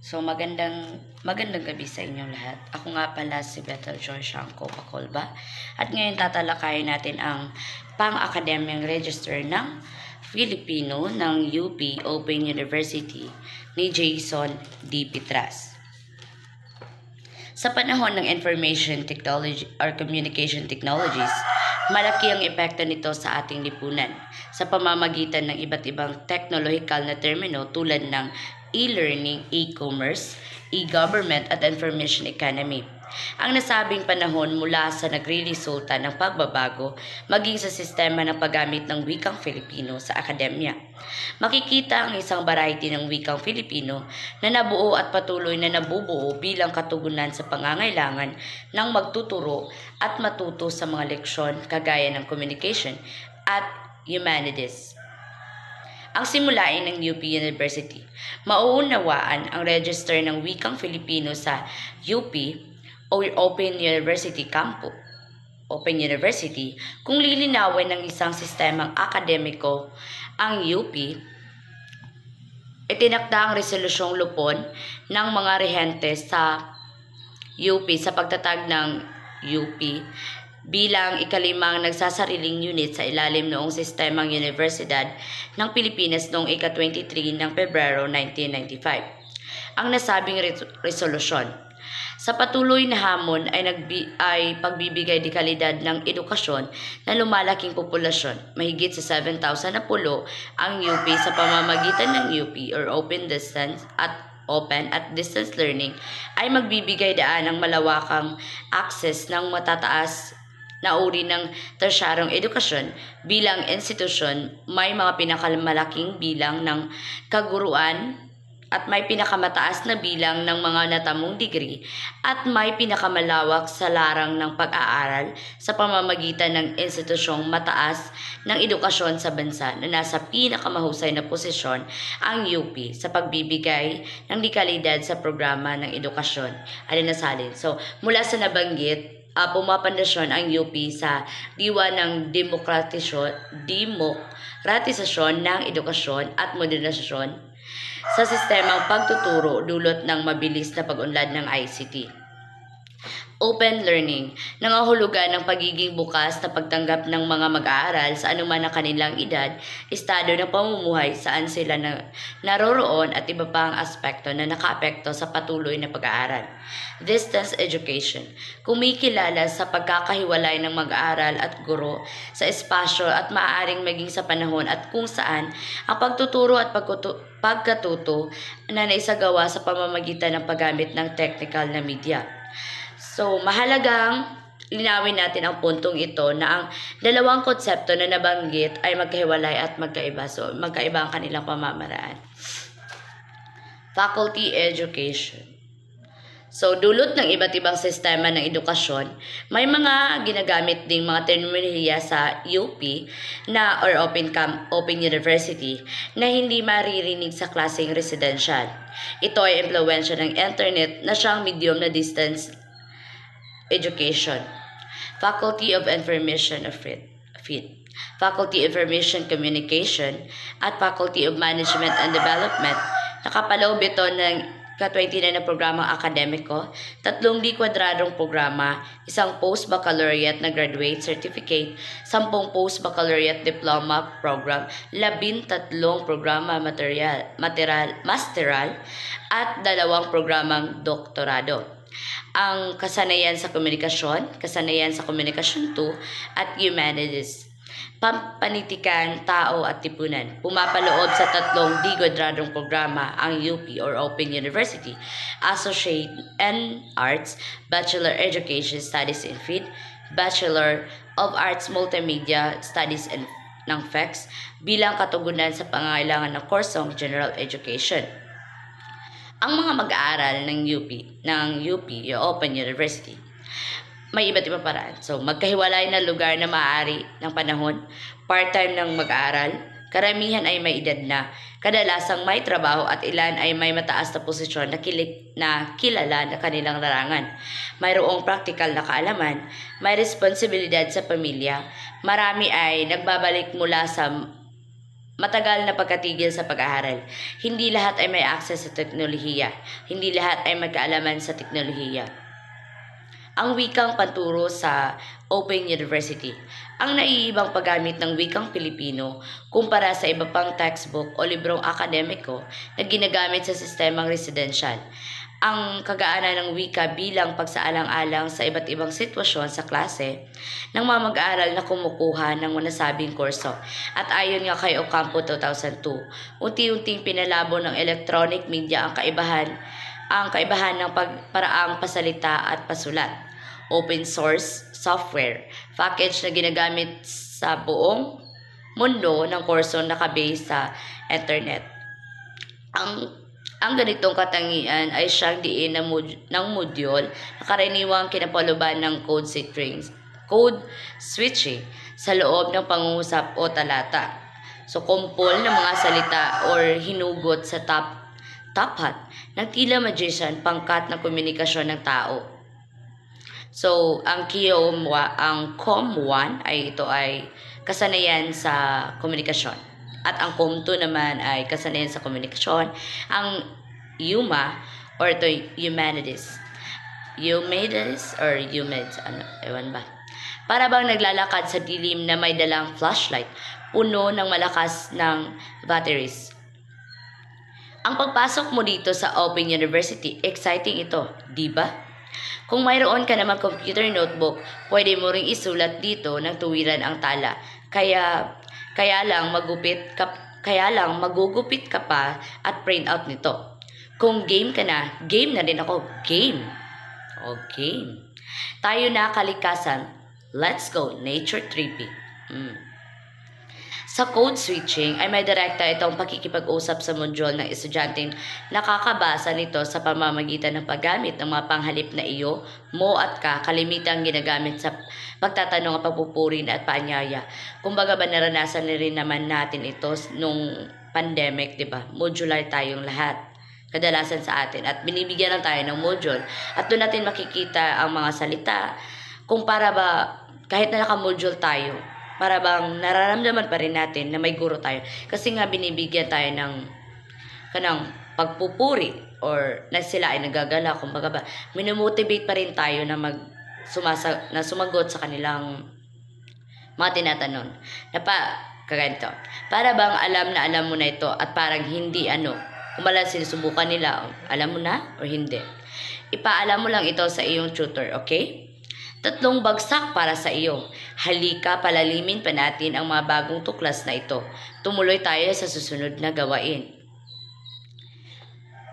So magandang gabi sa inyong lahat. Ako nga pala si Bethel Joy Shanko Pacolba at ngayon tatalakayin natin ang pang-akademyang register ng Filipino ng UP Open University ni Jason D. Pitras. Sa panahon ng information technology or communication technologies, malaki ang epekto nito sa ating lipunan sa pamamagitan ng iba't ibang teknolohikal na termino tulad ng e-learning, e-commerce, e-government at information economy. Ang nasabing panahon mula sa nagre-resulta ng pagbabago maging sa sistema ng paggamit ng wikang Filipino sa akademya. Makikita ang isang variety ng wikang Filipino na nabuo at patuloy na nabubuo bilang katugunan sa pangangailangan ng magtuturo at matuto sa mga leksyon kagaya ng communication at humanities. Ang simulain ng UP University, mauunawaan ang register ng wikang Filipino sa UP o Open University Campus, Open University, kung lilinawin ng isang sistemang akademiko ang UP, itinakda ang resolusyong lupon ng mga rehente sa UP sa pagtatag ng UP bilang ikalimang nagsasariling unit sa ilalim noong sistemang Universidad ng Pilipinas noong ika-23 ng Pebrero 1995. Ang nasabing resolusyon sa patuloy na hamon ay pagbibigay de kalidad ng edukasyon na lumalaking populasyon. Mahigit sa 7,000 na pulo ang UP sa pamamagitan ng UP or Open at Distance Learning ay magbibigay daan ng malawakang access ng matataas na uri ng tersyaryong edukasyon bilang institusyon. May mga pinakamalaking bilang ng kaguruan at may pinakamataas na bilang ng mga natamong degree at may pinakamalawak sa larang ng pag-aaral sa pamamagitan ng institusyong mataas ng edukasyon sa bansa na nasa pinakamahusay na posisyon ang UP sa pagbibigay ng dekalidad sa programa ng edukasyon. Alinnasalin. So, mula sa nabanggit, pumapandasyon ang UP sa diwa ng demokratisasyon ng edukasyon at modernisasyon sa sistemang pagtuturo dulot ng mabilis na pag-unlad ng ICT. Open learning, nangahulugan ng pagiging bukas na pagtanggap ng mga mag-aaral sa anuman ang kanilang edad, estado ng pamumuhay, saan sila naroroon at iba pang aspekto na nakaapekto sa patuloy na pag-aaral. Distance education, kumikilala sa pagkakahiwalay ng mag-aaral at guro sa espasyo at maaaring maging sa panahon at kung saan ang pagtuturo at pagkatuto na naisagawa sa pamamagitan ng paggamit ng technical na media. So, mahalagang linawin natin ang puntong ito na ang dalawang konsepto na nabanggit ay magkahiwalay at magkaiba. So, magkaiba ang kanilang pamamaraan. Faculty education. So, dulot ng iba't ibang sistema ng edukasyon, may mga ginagamit ding mga terminolohiya sa UP na or Open University na hindi maririnig sa klaseng residential. Ito ay impluwensya ng internet na siyang medium na distance education. Faculty of Information Faculty of Information Communication at Faculty of Management and Development. Nakapaloob ito ng ka-29 na programang akademiko, 3 di-kwadradong programa, 1 post-baccalaureate na graduate certificate, 10 post-baccalaureate diploma program, 13 programa masteral, at 2 programang doktorado. Ang kasanayan sa komunikasyon 2, at humanities. Pampanitikan, tao at tipunan. Pumapaloob sa 3 di-kwadradong programa ang UP or Open University, Associate in Arts, Bachelor Education Studies in FID, Bachelor of Arts Multimedia Studies ng FEX bilang katugunan sa pangangailangan ng kursong General Education. Ang mga mag-aaral ng UP, yung Open University, may iba't ibang paraan. So, magkahiwalay na lugar na maaari ng panahon, part-time ng mag-aaral, karamihan ay may edad na, kadalasang may trabaho at ilan ay may mataas na posisyon na kilala na kanilang larangan. Mayroong praktikal na kaalaman, may responsibilidad sa pamilya, marami ay nagbabalik mula sa matagal na pagkatigil sa pag-aaral. Hindi lahat ay may access sa teknolohiya. Hindi lahat ay magkaalaman sa teknolohiya. Ang wikang panturo sa Open University. Ang naiibang paggamit ng wikang Pilipino kumpara sa iba pang textbook o librong akademiko na ginagamit sa sistemang residensyal. Ang kagaanan ng wika bilang pagsaalang-alang sa iba't ibang sitwasyon sa klase ng mga mag-aaral na kumukuha ng nasabing kurso. At ayon nga kay Ocampo 2002, unti-unting pinalabo ng electronic media ang kaibahan ng paraang pasalita at pasulat. Open source software, package na ginagamit sa buong mundo ng kurso na nakabase sa internet. Ang ganitong katangian ay siyang diin ng module na karaniwang kinapaluban ng code switching sa loob ng pangungusap o talata. So, kumpol ng mga salita or hinugot sa top hat ng tila magician pangkat ng komunikasyon ng tao. So, ang COM1 ito ay kasanayan sa komunikasyon. At ang COM2 naman ay kasanayan sa komunikasyon. Ang HUMA or ito humanities. Ewan ba? Para bang naglalakad sa dilim na may dalang flashlight, puno ng malakas ng batteries. Ang pagpasok mo dito sa Open University, exciting ito, di ba? Kung mayroon ka naman computer notebook, pwede mo ring isulat dito ng tuwiran ang tala. Kaya lang magugupit ka pa at print out nito. Kung game ka na, game na din ako. Game. Game. Tayo na kalikasan. Let's go. Nature tripping. Sa code switching ay may direkta itong pakikipag-usap sa module ng estudyanteng nakakabasa nito sa pamamagitan ng paggamit ng mga panghalip na iyo, mo at ka, kalimitang ginagamit sa pagtatanong at pagpupuri at paanyaya. Kumbaga ba naranasan na rin naman natin ito nung pandemic, di ba? Modular tayong lahat. Kadalasan sa atin. At binibigyan lang tayo ng module. At doon natin makikita ang mga salita. Kung para ba, kahit na naka-module tayo, para bang nararamdaman pa rin natin na may guro tayo. Kasi nga binibigyan tayo ng kanang pagpupuri or na sila ay nagagala. Kumbaga ba, minomotivate pa rin tayo na sumagot sa kanilang mga tinatanong. Kaganito. Para bang alam mo na ito at parang hindi kung malang sinusubukan nila, alam mo na o hindi. Ipaalam mo lang ito sa iyong tutor, okay? 3 bagsak para sa iyo. Halika, palalimin pa natin ang mga bagong tuklas na ito. Tumuloy tayo sa susunod na gawain.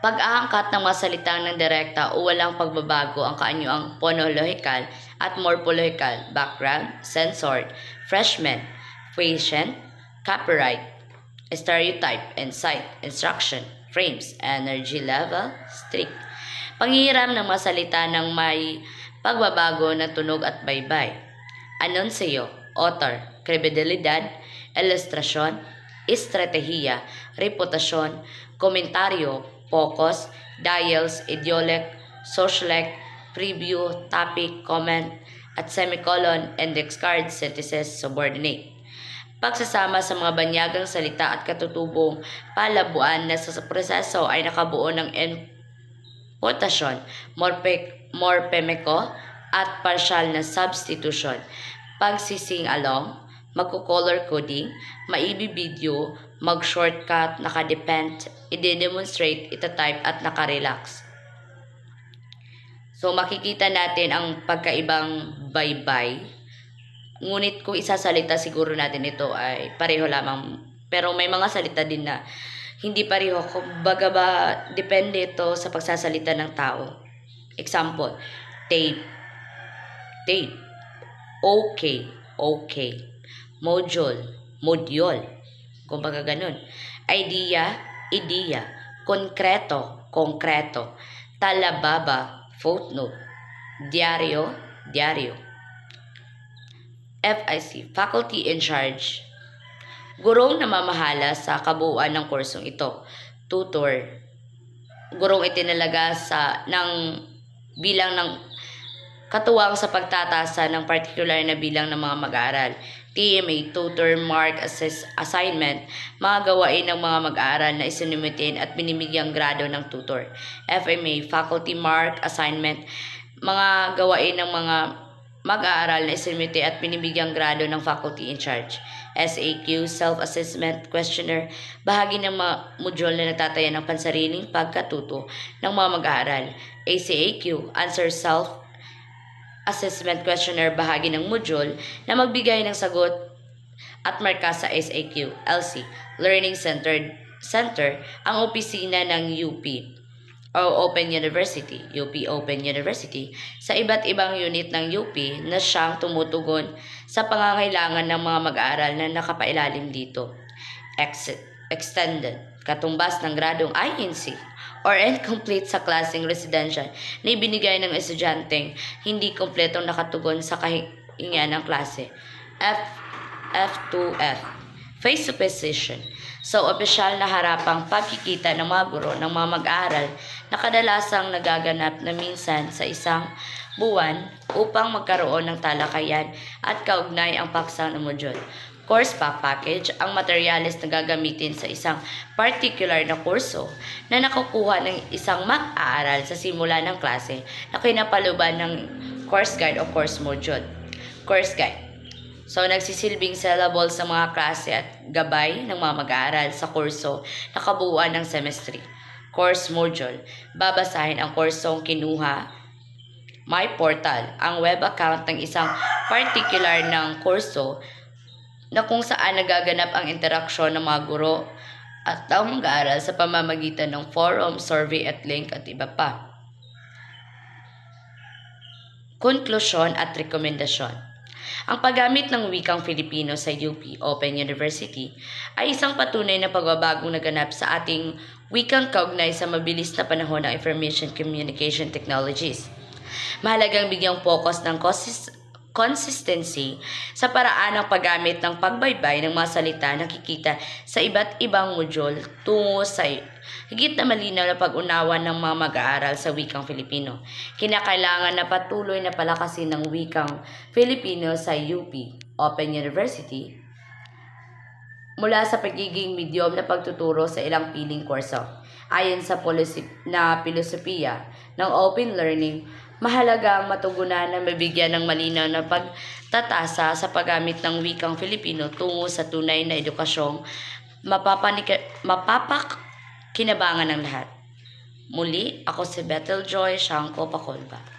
Pag-aangkat ng mga salitang ng direkta o walang pagbabago ang kaanyuang phonological at morphological, background, censored, freshman, patient, copyright, stereotype, insight, instruction, frames, energy level, strict. Panghihiram ng mga salita ng may pagbabago ng tunog at baybay. Anunsyo, author, kredibilidad, ilustrasyon, estratehiya, reputasyon, komentaryo, focus, dials, idiolect, sociolect, preview, topic, comment, at semicolon, index card, synthesis, subordinate. Pagsasama sa mga banyagang salita at katutubong palabuan na sa proseso ay nakabuo ng imputasyon, morpemiko, at partial na substitution, pagsising-along, magko-color coding, maibibideo, mag-shortcut, nakadepend, i-demonstrate, itatype, at nakarelax. So, makikita natin ang pagkaibang baybay. Ngunit kung isasalita siguro natin ito ay pareho lamang. Pero may mga salita din na hindi pareho. Kumbaga ba, depende ito sa pagsasalita ng tao. Example, tape. Okay. Module. Kumbaga ganun. Idea. Konkreto. Talababa, footnote. Diaryo. FIC, faculty in charge. Gurong namamahala sa kabuuan ng kursong ito. Tutor. Gurong itinalaga bilang ng katuwang sa pagtatasa ng particular na bilang ng mga mag-aaral. TMA, Tutor Mark Assignment, mga gawain ng mga mag-aaral na isinumite at binibigyang grado ng tutor. FMA, Faculty Mark Assignment, mga gawain ng mga mag-aaral na isinumite at binibigyang grado ng faculty in charge. SAQ, Self-Assessment Questionnaire, bahagi ng mga module na nagtataya ng pansariling pagkatuto ng mga mag-aaral. ACAQ, Answer Self-Assessment Questionnaire, bahagi ng module na magbigay ng sagot at marka sa SAQ. LC, Learning Center, ang opisina ng UP o Open University, UP Open University, sa iba't ibang unit ng UP na siyang tumutugon sa pangangailangan ng mga mag-aaral na nakapailalim dito. Extended, katumbas ng gradong INC or incomplete sa klaseng residential na ibinigay ng estudyanteng hindi kompletong nakatugon sa kahingian ng klase. F2F, face-to-face session. So, opisyal na harapang pagkikita ng mga guro ng mga mag-aaral na kadalasang nagaganap na minsan sa isang buwan upang magkaroon ng talakayan at kaugnay ang paksa ng module. Course package, ang materyales na gagamitin sa isang particular na kurso na nakukuha ng isang mag-aaral sa simula ng klase na kinapaluban ng course guide o course module. Course guide. So, nagsisilbing syllable sa mga klase at gabay ng mga mag-aaral sa kurso na kabuuan ng semestre. Course module. Babasahin ang kursong kinuha. My portal, ang web account ng isang particular ng kurso na kung saan nagaganap ang interaksyon ng mga guro at taong mag-aaral sa pamamagitan ng forum, survey at link at iba pa. Konklusyon at rekomendasyon. Ang paggamit ng wikang Filipino sa UP Open University ay isang patunay na pagbabagong naganap sa ating wikang kaugnay sa mabilis na panahon ng information communication technologies. Mahalagang bigyang focus ng consistency sa paraan ng paggamit ng pagbaybay ng mga salita na nakikita sa iba't ibang module tungo sa higit na malinaw na pag-unawa ng mga mag-aaral sa wikang Filipino. Kinakailangan na patuloy na palakasin ng wikang Filipino sa UP Open University mula sa pagiging medium na pagtuturo sa ilang piling kurso. Ayon sa filosofiya ng open learning, mahalaga ang matugunan na mabigyan ng malinaw na pagtatasa sa paggamit ng wikang Filipino tungo sa tunay na edukasyong mapapakinabangan ng lahat. Muli, ako si Bethel Joy Shanko Pacolba.